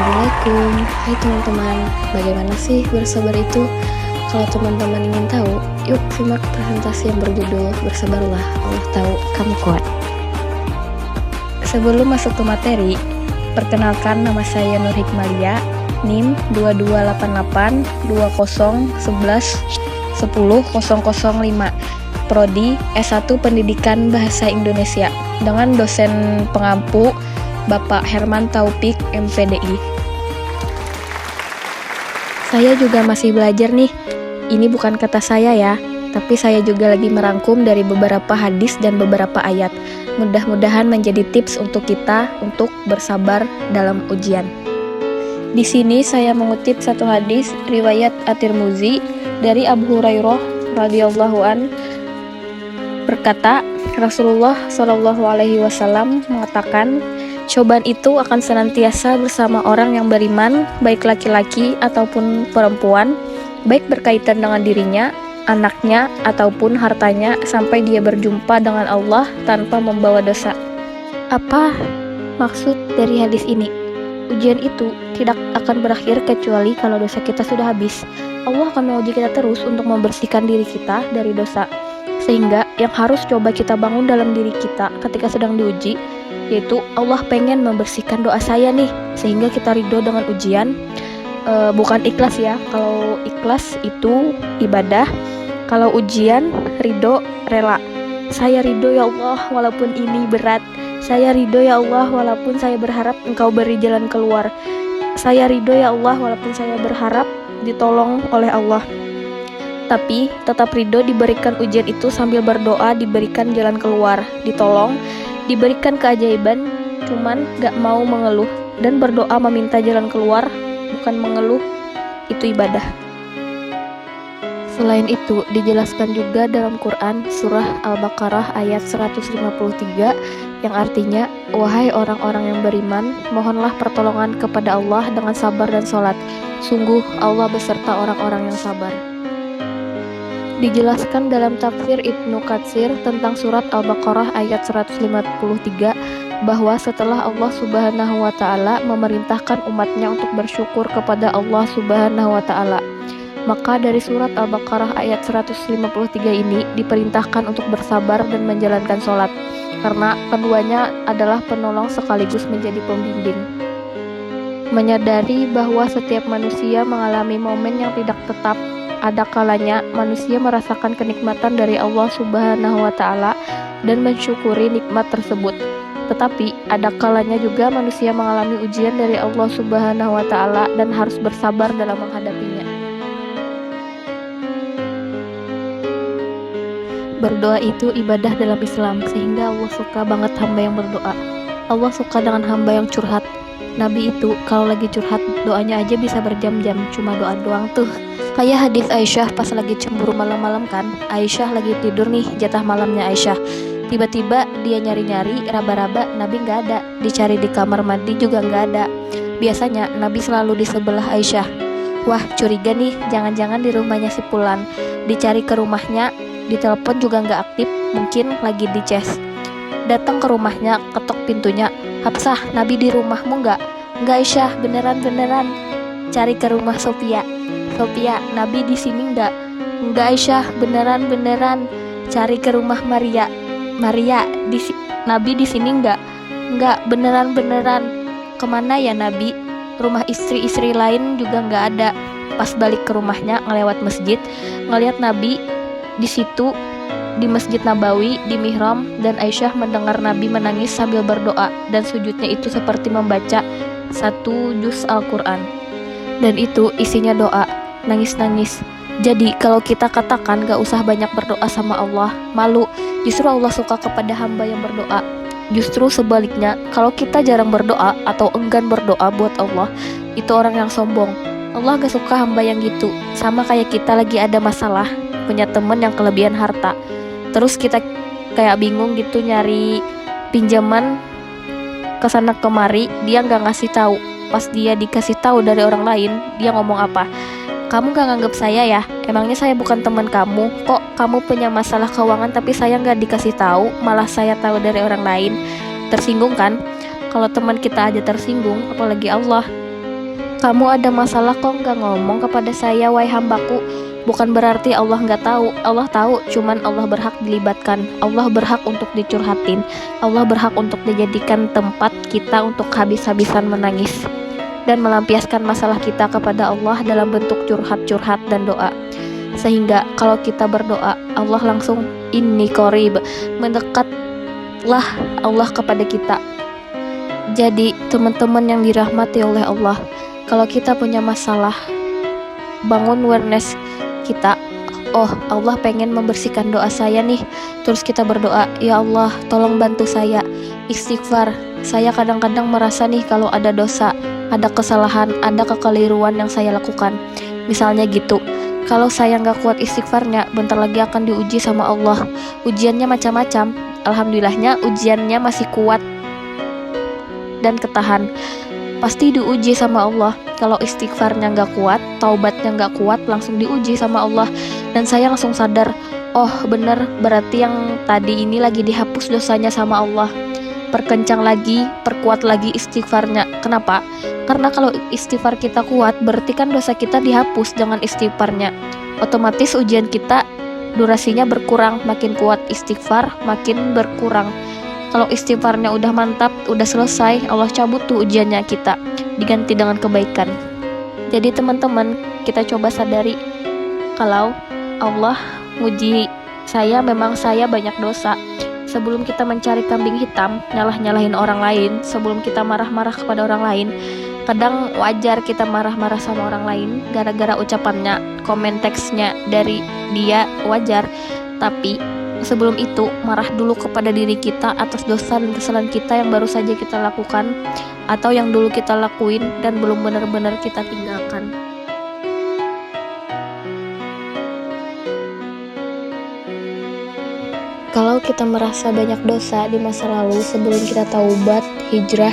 Assalamualaikum. Hai teman-teman, bagaimana sih bersabar itu? Kalau teman-teman ingin tahu, yuk simak presentasi yang berjudul Bersabarlah, Allah tahu kamu kuat. Sebelum masuk ke materi, perkenalkan nama saya Nur Hikmalia, NIM 2288 2011 10005, Prodi S1 Pendidikan Bahasa Indonesia, dengan dosen pengampu Bapak Herman Taufik, MPDI. Saya juga masih belajar nih. Ini bukan kata saya ya, tapi saya juga lagi merangkum dari beberapa hadis dan beberapa ayat. Mudah-mudahan menjadi tips untuk kita untuk bersabar dalam ujian. Di sini saya mengutip satu hadis riwayat At-Tirmizi dari Abu Hurairah radhiyallahu an berkata, Rasulullah Shallallahu alaihi wasallam mengatakan, cobaan itu akan senantiasa bersama orang yang beriman, baik laki-laki ataupun perempuan, baik berkaitan dengan dirinya, anaknya, ataupun hartanya, sampai dia berjumpa dengan Allah tanpa membawa dosa. Apa maksud dari hadis ini? Ujian itu tidak akan berakhir kecuali kalau dosa kita sudah habis. Allah akan menguji kita terus untuk membersihkan diri kita dari dosa. Sehingga yang harus coba kita bangun dalam diri kita ketika sedang diuji, yaitu Allah pengen membersihkan doa saya nih, sehingga kita ridho dengan ujian. Bukan ikhlas ya, kalau ikhlas itu ibadah, kalau ujian ridho rela. Saya ridho ya Allah walaupun ini berat, saya ridho ya Allah walaupun saya berharap Engkau beri jalan keluar, saya ridho ya Allah walaupun saya berharap ditolong oleh Allah. Tapi tetap ridho diberikan ujian itu sambil berdoa diberikan jalan keluar, ditolong, diberikan keajaiban, cuman gak mau mengeluh dan berdoa meminta jalan keluar, bukan mengeluh, itu ibadah. Selain itu, dijelaskan juga dalam Quran surah Al-Baqarah ayat 153 yang artinya, wahai orang-orang yang beriman, mohonlah pertolongan kepada Allah dengan sabar dan sholat. Sungguh Allah beserta orang-orang yang sabar. Dijelaskan dalam tafsir Ibnu Katsir tentang surat Al-Baqarah ayat 153 bahwa setelah Allah Subhanahu wa taala memerintahkan umatnya untuk bersyukur kepada Allah Subhanahu wa taala, maka dari surat Al-Baqarah ayat 153 ini diperintahkan untuk bersabar dan menjalankan sholat, karena keduanya adalah penolong sekaligus menjadi pembimbing. Menyadari bahwa setiap manusia mengalami momen yang tidak tetap, ada kalanya manusia merasakan kenikmatan dari Allah Subhanahu wa taala dan mensyukuri nikmat tersebut. Tetapi ada kalanya juga manusia mengalami ujian dari Allah Subhanahu wa taala dan harus bersabar dalam menghadapinya. Berdoa itu ibadah dalam Islam, sehingga Allah suka banget hamba yang berdoa. Allah suka dengan hamba yang curhat. Nabi itu kalau lagi curhat doanya aja bisa berjam-jam, cuma doa doang tuh. Kayak hadis Aisyah pas lagi cemburu malam-malam kan, Aisyah lagi tidur nih, jatah malamnya Aisyah. Tiba-tiba dia nyari-nyari, raba-raba, Nabi nggak ada. Dicari di kamar mandi juga nggak ada. Biasanya Nabi selalu di sebelah Aisyah. Wah, curiga nih, jangan-jangan di rumahnya si Fulan. Dicari ke rumahnya, ditelepon juga nggak aktif, mungkin lagi di ces. Datang ke rumahnya, ketok pintunya, Hafsah, Nabi di rumahmu nggak? Nggak Aisyah, beneran. Cari ke rumah Sophia, Nabi di sini nggak? Nggak Aisyah, beneran. Cari ke rumah Maria, Nabi di sini nggak? Nggak, beneran. Kemana ya Nabi? Rumah istri-istri lain juga nggak ada. Pas balik ke rumahnya, ngelewat masjid, ngeliat Nabi di situ, di Masjid Nabawi, di Mihram, dan Aisyah mendengar Nabi menangis sambil berdoa, dan sujudnya itu seperti membaca satu juz Al-Quran. Dan itu isinya doa, nangis-nangis. Jadi kalau kita katakan gak usah banyak berdoa sama Allah, malu. Justru Allah suka kepada hamba yang berdoa. Justru sebaliknya, kalau kita jarang berdoa atau enggan berdoa buat Allah, itu orang yang sombong. Allah gak suka hamba yang gitu. Sama kayak kita lagi ada masalah, punya temen yang kelebihan harta, terus kita kayak bingung gitu nyari pinjaman kesana kemari, dia nggak ngasih tahu. Pas dia dikasih tahu dari orang lain, dia ngomong apa? Kamu gak nganggap saya ya? Emangnya saya bukan teman kamu? Kok kamu punya masalah keuangan tapi saya gak dikasih tahu, malah saya tahu dari orang lain? Tersinggung kan? Kalau teman kita aja tersinggung, apalagi Allah. Kamu ada masalah kok nggak ngomong kepada saya, wahai hambaku? Bukan berarti Allah nggak tahu. Allah tahu, cuman Allah berhak dilibatkan. Allah berhak untuk dicurhatin. Allah berhak untuk dijadikan tempat kita untuk habis-habisan menangis dan melampiaskan masalah kita kepada Allah dalam bentuk curhat-curhat dan doa. Sehingga kalau kita berdoa, Allah langsung inni qarib, mendekatlah Allah kepada kita. Jadi teman-teman yang dirahmati oleh Allah, kalau kita punya masalah, bangun awareness kita. Oh, Allah pengen membersihkan doa saya nih. Terus kita berdoa, ya Allah tolong bantu saya. Istighfar. Saya kadang-kadang merasa nih kalau ada dosa, ada kesalahan, ada kekeliruan yang saya lakukan. Misalnya gitu. Kalau saya nggak kuat istighfarnya, bentar lagi akan diuji sama Allah. Ujiannya macam-macam. Alhamdulillahnya ujiannya masih kuat dan ketahan. Pasti diuji sama Allah. Kalau istighfarnya nggak kuat, taubatnya nggak kuat, langsung diuji sama Allah. Dan saya langsung sadar, oh bener, berarti yang tadi ini lagi dihapus dosanya sama Allah. Perkencang lagi, perkuat lagi istighfarnya. Kenapa? Karena kalau istighfar kita kuat, berarti kan dosa kita dihapus dengan istighfarnya. Otomatis ujian kita durasinya berkurang. Makin kuat istighfar, makin berkurang. Kalau istighfarnya udah mantap, udah selesai, Allah cabut tuh ujiannya kita, diganti dengan kebaikan. Jadi teman-teman, kita coba sadari kalau Allah nguji saya, memang saya banyak dosa. Sebelum kita mencari kambing hitam, nyalah-nyalahin orang lain, sebelum kita marah-marah kepada orang lain, kadang wajar kita marah-marah sama orang lain gara-gara ucapannya, komen teksnya dari dia, wajar. Tapi sebelum itu, marah dulu kepada diri kita atas dosa dan kesalahan kita yang baru saja kita lakukan, atau yang dulu kita lakuin dan belum benar-benar kita tinggalkan. Kalau kita merasa banyak dosa di masa lalu sebelum kita taubat, hijrah,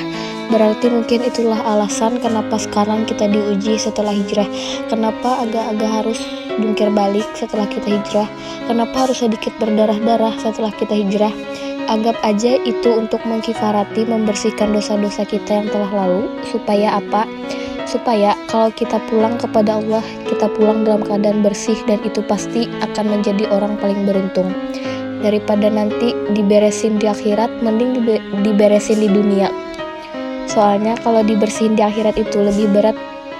berarti mungkin itulah alasan kenapa sekarang kita diuji setelah hijrah. Kenapa agak-agak harus jungkir balik setelah kita hijrah? Kenapa harus sedikit berdarah-darah setelah kita hijrah? Anggap aja itu untuk mengkifarati, membersihkan dosa-dosa kita yang telah lalu. Supaya apa? Supaya kalau kita pulang kepada Allah, kita pulang dalam keadaan bersih, dan itu pasti akan menjadi orang paling beruntung. Daripada nanti diberesin di akhirat, mending diberesin di dunia. Soalnya kalau dibersihin di akhirat itu lebih berat,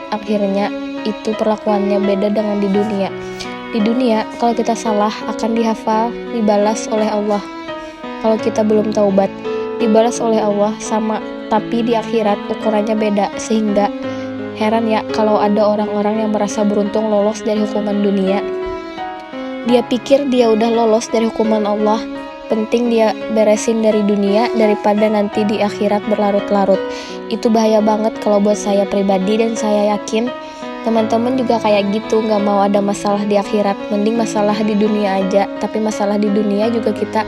akhirnya itu perlakuannya beda dengan di dunia. Di dunia kalau kita salah akan dihafal, dibalas oleh Allah. Kalau kita belum taubat, dibalas oleh Allah sama, tapi di akhirat ukurannya beda. Sehingga heran ya kalau ada orang-orang yang merasa beruntung lolos dari hukuman dunia. Dia pikir dia udah lolos dari hukuman Allah, penting dia beresin dari dunia daripada nanti di akhirat berlarut-larut. Itu bahaya banget kalau buat saya pribadi, dan saya yakin teman-teman juga kayak gitu, gak mau ada masalah di akhirat, mending masalah di dunia aja. Tapi masalah di dunia juga kita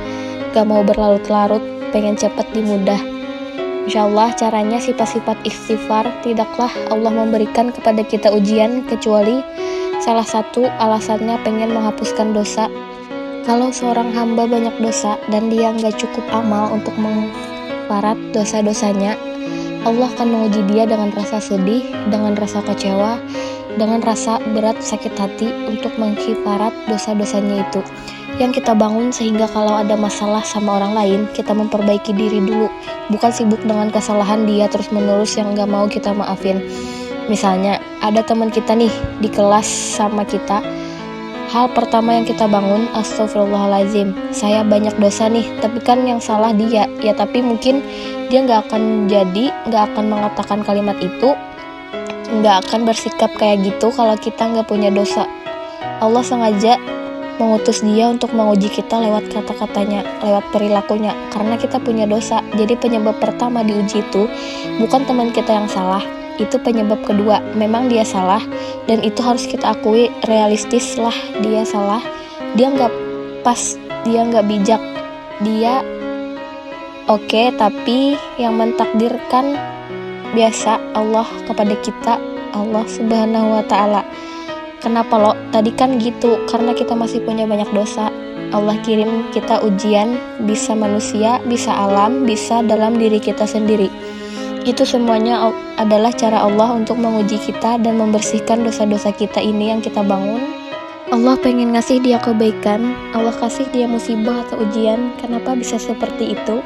gak mau berlarut-larut, pengen cepet dimudah. Insyaallah caranya sifat-sifat istighfar. Tidaklah Allah memberikan kepada kita ujian kecuali salah satu alasannya pengen menghapuskan dosa. Kalau seorang hamba banyak dosa dan dia nggak cukup amal untuk mengkafarat dosa-dosanya, Allah akan menguji dia dengan rasa sedih, dengan rasa kecewa, dengan rasa berat sakit hati untuk mengkafarat dosa-dosanya itu. Yang kita bangun sehingga kalau ada masalah sama orang lain, kita memperbaiki diri dulu, bukan sibuk dengan kesalahan dia terus-menerus yang nggak mau kita maafin. Misalnya ada teman kita nih di kelas sama kita, hal pertama yang kita bangun, astagfirullahaladzim, saya banyak dosa nih, tapi kan yang salah dia. Ya tapi mungkin dia gak akan mengatakan kalimat itu, gak akan bersikap kayak gitu kalau kita gak punya dosa. Allah sengaja mengutus dia untuk menguji kita lewat kata-katanya, lewat perilakunya, karena kita punya dosa. Jadi penyebab pertama diuji itu bukan teman kita yang salah, itu penyebab kedua. Memang dia salah, dan itu harus kita akui, realistis lah dia salah, dia nggak pas, dia nggak bijak, dia oke, tapi yang mentakdirkan biasa Allah kepada kita, Allah subhanahu wa ta'ala. Kenapa lo? Tadi kan gitu, karena kita masih punya banyak dosa. Allah kirim kita ujian, bisa manusia, bisa alam, bisa dalam diri kita sendiri. Itu semuanya adalah cara Allah untuk menguji kita dan membersihkan dosa-dosa kita ini yang kita bangun. Allah pengen ngasih dia kebaikan, Allah kasih dia musibah atau ujian. Kenapa bisa seperti itu?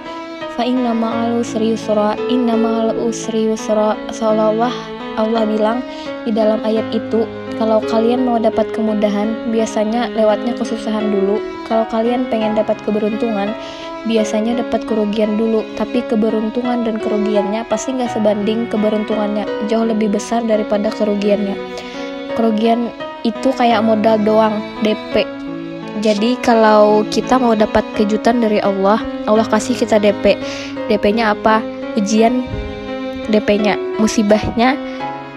Fa inna ma'al usri yusra, inna ma'al usri yusra. Seolah-olah Allah bilang di dalam ayat itu, kalau kalian mau dapat kemudahan, biasanya lewatnya kesusahan dulu. Kalau kalian pengen dapat keberuntungan, biasanya dapat kerugian dulu. Tapi keberuntungan dan kerugiannya pasti nggak sebanding. Keberuntungannya jauh lebih besar daripada kerugiannya. Kerugian itu kayak modal doang, DP. Jadi kalau kita mau dapat kejutan dari Allah, Allah kasih kita DP. DP-nya apa? Ujian. DP-nya musibahnya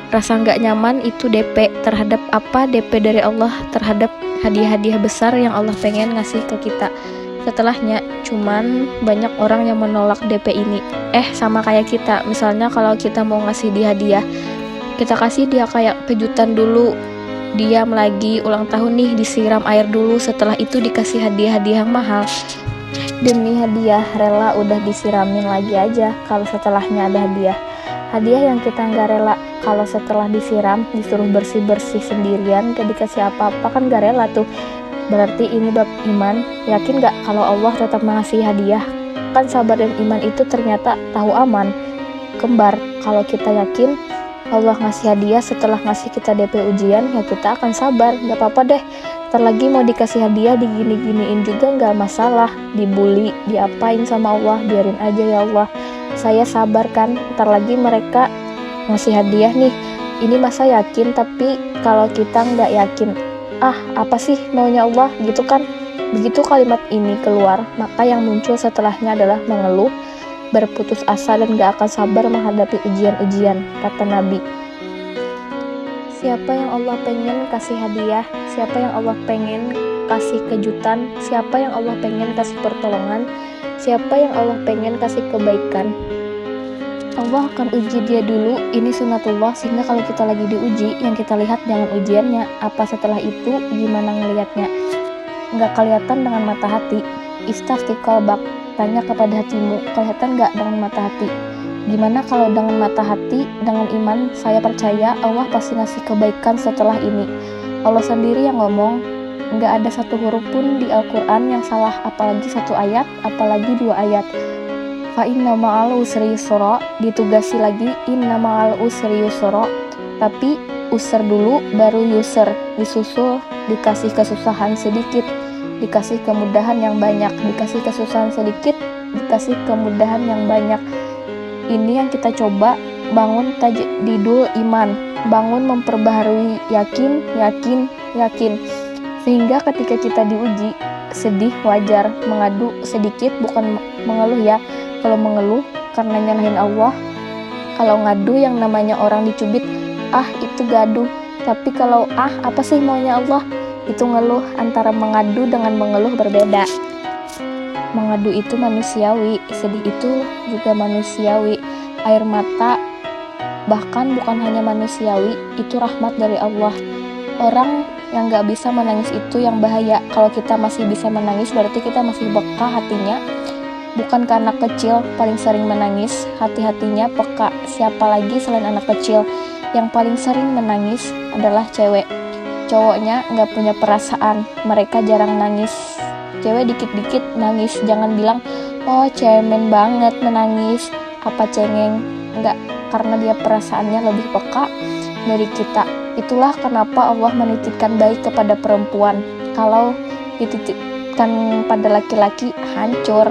rasa nggak nyaman, itu DP. Terhadap apa? DP dari Allah terhadap hadiah-hadiah besar yang Allah pengen ngasih ke kita. Setelahnya, cuman banyak orang yang menolak DP ini. Sama kayak kita, misalnya kalau kita mau ngasih dia hadiah, kita kasih dia kayak kejutan dulu. Diam lagi, ulang tahun nih, disiram air dulu, setelah itu dikasih hadiah-hadiah yang mahal. Demi hadiah, rela udah disiramin lagi aja kalau setelahnya ada hadiah. Hadiah yang kita nggak rela, kalau setelah disiram, disuruh bersih-bersih sendirian, gak dikasih apa-apa, kan gak rela tuh. Berarti ini bab iman. Yakin gak kalau Allah tetap mengasih hadiah? Kan sabar dan iman itu ternyata tahu aman. Kembar, kalau kita yakin Allah ngasih hadiah setelah ngasih kita DP ujian, ya kita akan sabar. Gak apa-apa deh, ntar lagi mau dikasih hadiah digini-giniin juga gak masalah. Dibully, diapain sama Allah, biarin aja ya Allah, saya sabar kan. Ntar lagi mereka ngasih hadiah nih, ini masa yakin. Tapi kalau kita gak yakin, apa sih maunya Allah gitu kan. Begitu kalimat ini keluar, maka yang muncul setelahnya adalah mengeluh, berputus asa, dan gak akan sabar menghadapi ujian-ujian. Kata Nabi, siapa yang Allah pengen kasih hadiah, siapa yang Allah pengen kasih kejutan, siapa yang Allah pengen kasih pertolongan, siapa yang Allah pengen kasih kebaikan, Allah akan uji dia dulu. Ini sunatullah, sehingga kalau kita lagi diuji, yang kita lihat jangan ujiannya, apa setelah itu gimana ngelihatnya. Nggak kelihatan dengan mata hati. Istafti qalbak, tanya kepada hatimu, kelihatan nggak dengan mata hati? Gimana kalau dengan mata hati, dengan iman? Saya percaya Allah pasti ngasih kebaikan setelah ini. Allah sendiri yang ngomong, nggak ada satu huruf pun di Al-Quran yang salah, apalagi satu ayat, apalagi dua ayat. Fa inna ma'al usri yusra, ditugasi lagi inna ma'al usri yusra, tapi usr dulu baru yusr, disusul, dikasih kesusahan sedikit, dikasih kemudahan yang banyak, dikasih kesusahan sedikit, dikasih kemudahan yang banyak. Ini yang kita coba bangun tajdidul iman, bangun memperbaharui yakin, sehingga ketika kita diuji, sedih wajar, mengadu sedikit, bukan mengeluh ya. Kalau mengeluh karena nyalahin Allah, kalau ngadu yang namanya orang dicubit, itu gaduh. Tapi kalau apa sih maunya Allah, itu ngeluh. Antara mengadu dengan mengeluh berbeda. Mengadu itu manusiawi, sedih itu juga manusiawi. Air mata bahkan bukan hanya manusiawi, itu rahmat dari Allah. Orang yang gak bisa menangis itu yang bahaya. Kalau kita masih bisa menangis, berarti kita masih peka hatinya. Bukan karena kecil paling sering menangis, hati-hatinya peka. Siapa lagi selain anak kecil? Yang paling sering menangis adalah cewek. Cowoknya nggak punya perasaan, mereka jarang nangis. Cewek dikit-dikit nangis, jangan bilang, cemen banget menangis, apa cengeng. Nggak, karena dia perasaannya lebih peka dari kita. Itulah kenapa Allah menitipkan baik kepada perempuan. Kalau dititipkan pada laki-laki, hancur.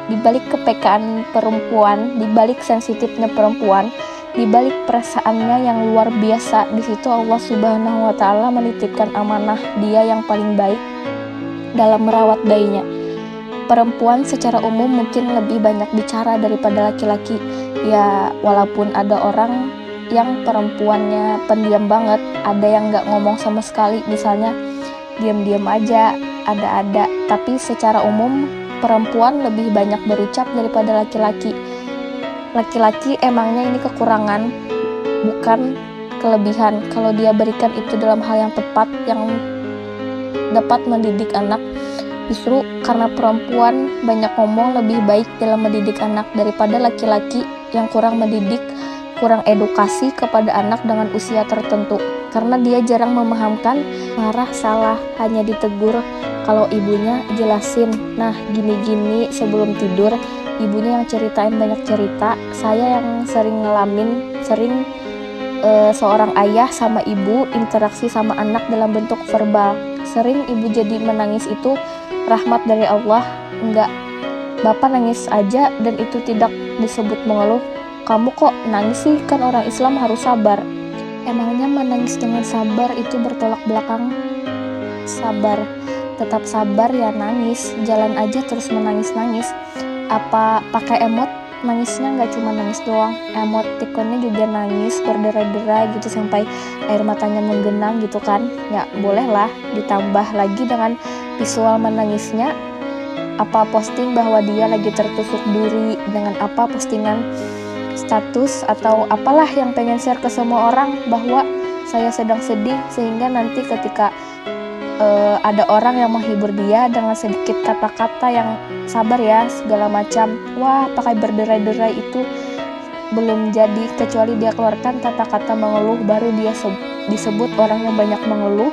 Di balik kepekaan perempuan, di balik sensitifnya perempuan, di balik perasaannya yang luar biasa, di situ Allah Subhanahu wa Ta'ala menitipkan amanah Dia yang paling baik dalam merawat bayinya. Perempuan secara umum mungkin lebih banyak bicara daripada laki-laki. Ya, walaupun ada orang yang perempuannya pendiam banget, ada yang nggak ngomong sama sekali, misalnya diam-diam aja, ada. Tapi secara umum perempuan lebih banyak berucap daripada laki-laki. Laki-laki emangnya ini kekurangan, bukan kelebihan. Kalau dia berikan itu dalam hal yang tepat, yang dapat mendidik anak, justru karena perempuan banyak ngomong lebih baik dalam mendidik anak daripada laki-laki yang kurang mendidik, kurang edukasi kepada anak dengan usia tertentu. Karena dia jarang memahamkan, marah, salah, hanya ditegur. Kalau ibunya jelasin, nah gini-gini sebelum tidur, ibunya yang ceritain banyak cerita. Saya yang sering ngalamin, seorang ayah sama ibu interaksi sama anak dalam bentuk verbal. Sering ibu jadi menangis itu rahmat dari Allah. Enggak, bapak nangis aja dan itu tidak disebut mengeluh. Kamu kok nangis sih, kan orang Islam harus sabar. Emangnya menangis dengan sabar itu bertolak belakang? Sabar, tetap sabar ya nangis, jalan aja terus menangis-nangis. Apa pakai emot? Nangisnya nggak cuma nangis doang, emotikonnya juga nangis berderai-derai gitu sampai air matanya menggenang gitu kan. Ya bolehlah ditambah lagi dengan visual menangisnya. Apa posting bahwa dia lagi tertusuk duri, dengan apa postingan status atau apalah yang pengen share ke semua orang bahwa saya sedang sedih, sehingga nanti ketika ada orang yang menghibur dia dengan sedikit kata-kata yang sabar ya segala macam, wah pakai berderai-derai itu belum jadi, kecuali dia keluarkan kata-kata mengeluh baru dia disebut orang yang banyak mengeluh,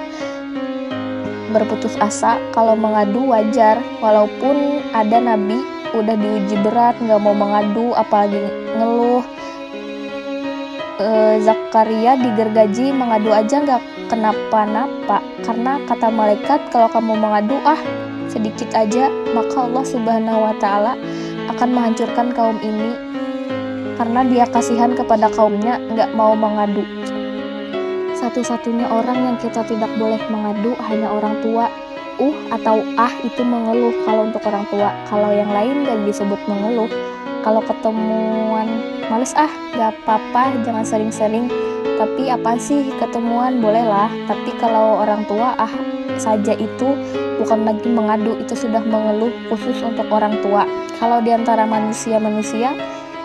berputus asa. Kalau mengadu wajar, walaupun ada nabi udah diuji berat nggak mau mengadu apalagi ngeluh. Zakaria digergaji mengadu aja nggak kenapa-napa, karena kata malaikat kalau kamu mengadu sedikit aja, maka Allah Subhanahu wa Ta'ala akan menghancurkan kaum ini, karena dia kasihan kepada kaumnya nggak mau mengadu. Satu-satunya orang yang kita tidak boleh mengadu hanya orang tua. Atau itu mengeluh kalau untuk orang tua. Kalau yang lain gak disebut mengeluh. Kalau ketemuan males gak apa-apa, jangan sering-sering. Tapi apa sih ketemuan bolehlah. Tapi kalau orang tua saja itu bukan lagi mengadu, itu sudah mengeluh, khusus untuk orang tua. Kalau diantara manusia-manusia,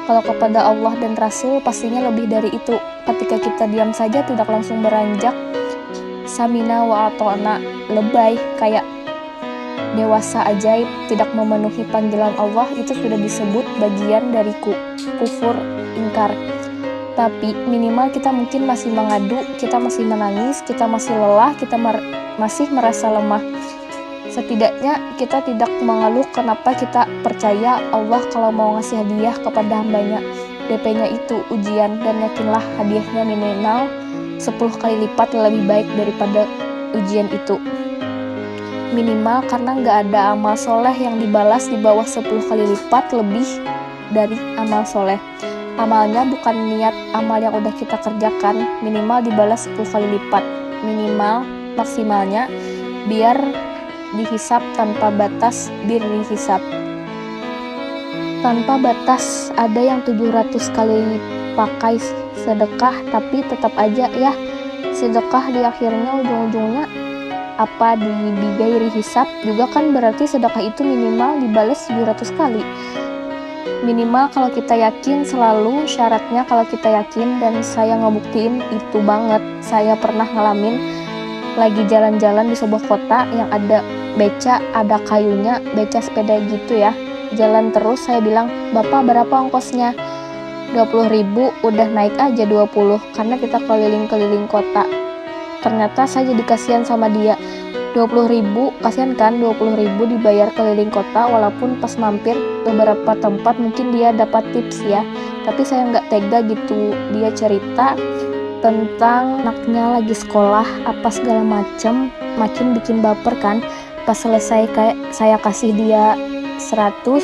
kalau kepada Allah dan Rasul pastinya lebih dari itu. Ketika kita diam saja tidak langsung beranjak samina wa ata'na, lebay kayak dewasa ajaib, tidak memenuhi panggilan Allah, itu sudah disebut bagian dari kufur ingkar. Tapi minimal kita mungkin masih mengadu, kita masih menangis, kita masih lelah, kita masih merasa lemah. Setidaknya kita tidak mengeluh. Kenapa? Kita percaya Allah kalau mau ngasih hadiah kepada hambanya, DP-nya itu ujian, dan yakinlah hadiahnya minimal 10 kali lipat lebih baik daripada ujian itu. Minimal, karena nggak ada amal soleh yang dibalas di bawah 10 kali lipat lebih dari amal soleh. Amalnya bukan niat amal yang udah kita kerjakan, minimal dibalas 10 kali lipat. Minimal, maksimalnya biar dihisap tanpa batas, dihisap tanpa batas. Ada yang 700 kali pakai sedekah, tapi tetap aja ya sedekah di akhirnya ujung-ujungnya di gairi hisap juga kan, berarti sedekah itu minimal dibalas 700 kali. Minimal kalau kita yakin, selalu syaratnya kalau kita yakin, dan saya ngebuktiin itu banget. Saya pernah ngalamin lagi jalan-jalan di sebuah kota yang ada beca, ada kayunya, beca sepeda gitu ya. Jalan terus, saya bilang, "Bapak berapa ongkosnya?" 20.000, udah naik aja 20, karena kita keliling-keliling kota. Ternyata saya jadi kasihan sama dia. 20.000, kasihan kan 20.000 dibayar keliling kota, walaupun pas mampir beberapa tempat mungkin dia dapat tips ya. Tapi saya nggak tega gitu. Dia cerita tentang anaknya lagi sekolah apa segala macem, makin bikin baper kan. Pas selesai kayak saya kasih dia 100,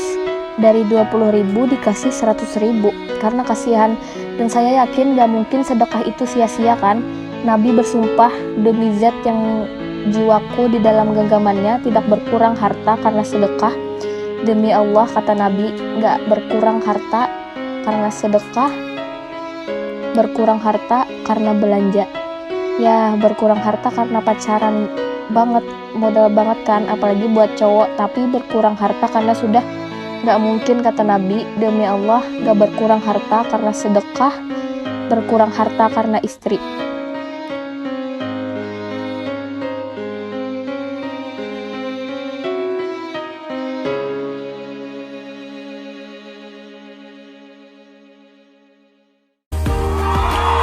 dari 20.000 dikasih 100.000 karena kasihan. Dan saya yakin gak mungkin sedekah itu sia-sia kan. Nabi bersumpah, demi zat yang jiwaku di dalam genggamannya, tidak berkurang harta karena sedekah. Demi Allah, kata Nabi, gak berkurang harta karena sedekah, berkurang harta karena belanja. Ya, berkurang harta karena pacaran banget, modal banget kan, apalagi buat cowok. Tapi berkurang harta karena sudah gak mungkin, kata Nabi, demi Allah, gak berkurang harta karena sedekah, berkurang harta karena istri.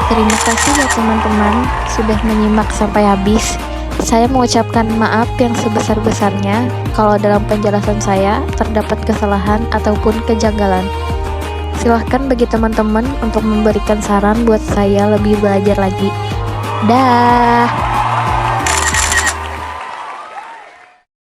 Terima kasih ya teman-teman sudah menyimak sampai habis. Saya mengucapkan maaf yang sebesar-besarnya kalau dalam penjelasan saya terdapat kesalahan ataupun kejanggalan. Silahkan bagi teman-teman untuk memberikan saran buat saya lebih belajar lagi. Dah.